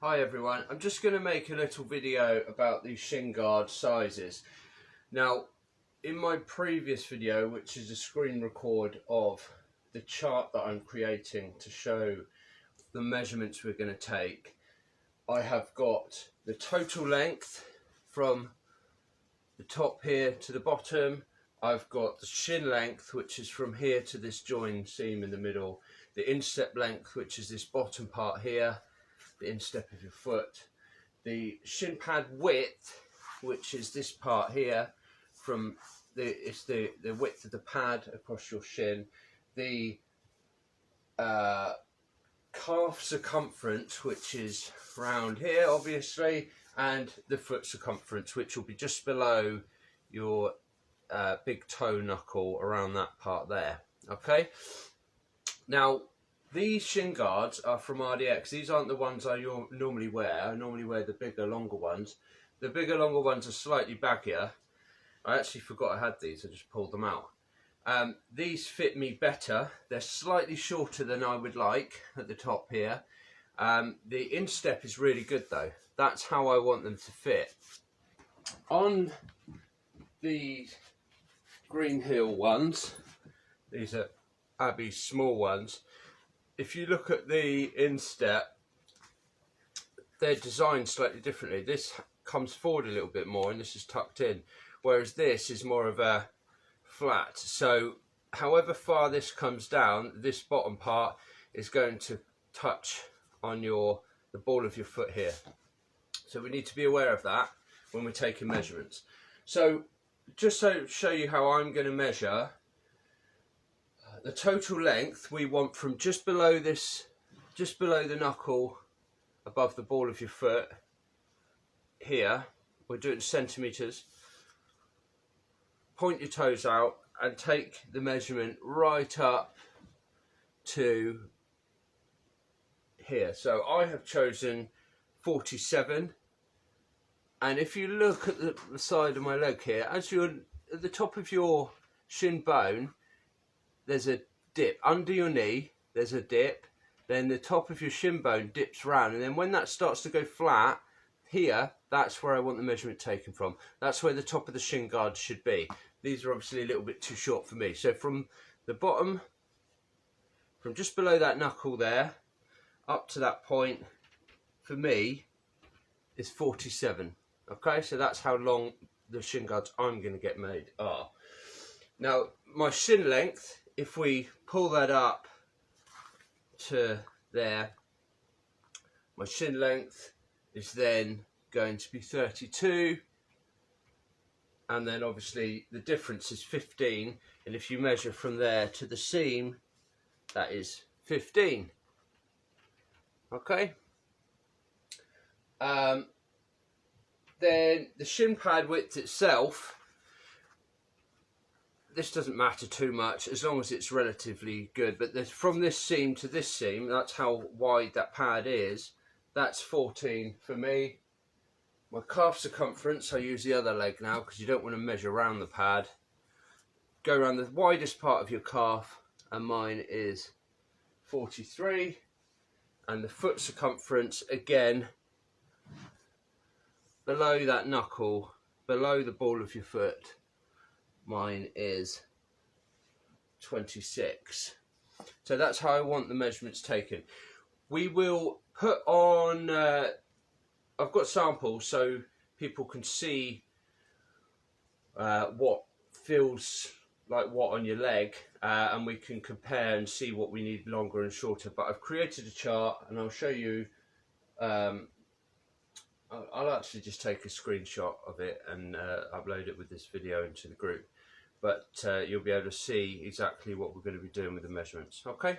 Hi everyone, I'm just going to make a little video about these shin guard sizes. Now, in my previous video, which is a screen record of the chart that I'm creating to show the measurements we're going to take, I have got the total length from the top here to the bottom. I've got the shin length, which is from here to this join seam in the middle, the instep length, which is this bottom part here, the instep of your foot, the shin pad width, which is this part here, from it's the width of the pad across your shin, the calf circumference, which is round here obviously, and the foot circumference, which will be just below your big toe knuckle, around that part there. Okay, now these shin guards are from RDX. These aren't the ones I normally wear. I normally wear the bigger, longer ones. The bigger, longer ones are slightly baggier. I actually forgot I had these. I just pulled them out. These fit me better. They're slightly shorter than I would like at the top here. The instep is really good though. That's how I want them to fit. On the Green Hill ones, these are Abby's small ones. If you look at the instep, they're designed slightly differently. This comes forward a little bit more and this is tucked in, whereas this is more of a flat. So however far this comes down, this bottom part is going to touch on the ball of your foot here. So we need to be aware of that when we're taking measurements. So just to show you how I'm going to measure, the total length we want from just below the knuckle above the ball of your foot here. We're doing centimeters. Point your toes out and take the measurement right up to here. So I have chosen 47, and if you look at the side of my leg here, as you're at the top of your shin bone, there's a dip under your knee, there's a dip, then the top of your shin bone dips round, and then when that starts to go flat here, that's where I want the measurement taken from. That's where the top of the shin guard should be. These are obviously a little bit too short for me. So from the bottom, from just below that knuckle there, up to that point, for me, is 47. Okay, so that's how long the shin guards I'm going to get made are. Now, my shin length, if we pull that up to there, my shin length is then going to be 32, and then obviously the difference is 15, and if you measure from there to the seam, that is 15. Okay, then the shin pad width itself, this doesn't matter too much as long as it's relatively good, but from this seam to this seam, that's how wide that pad is, that's 14 for me. My calf circumference, I use the other leg now because you don't want to measure around the pad. Go around the widest part of your calf, and mine is 43. And the foot circumference, again, below that knuckle, below the ball of your foot, mine is 26. So that's how I want the measurements taken. We will put on, I've got samples so people can see what feels like what on your leg, and we can compare and see what we need longer and shorter. But I've created a chart and I'll show you. I'll actually just take a screenshot of it and upload it with this video into the group, but you'll be able to see exactly what we're going to be doing with the measurements. Okay.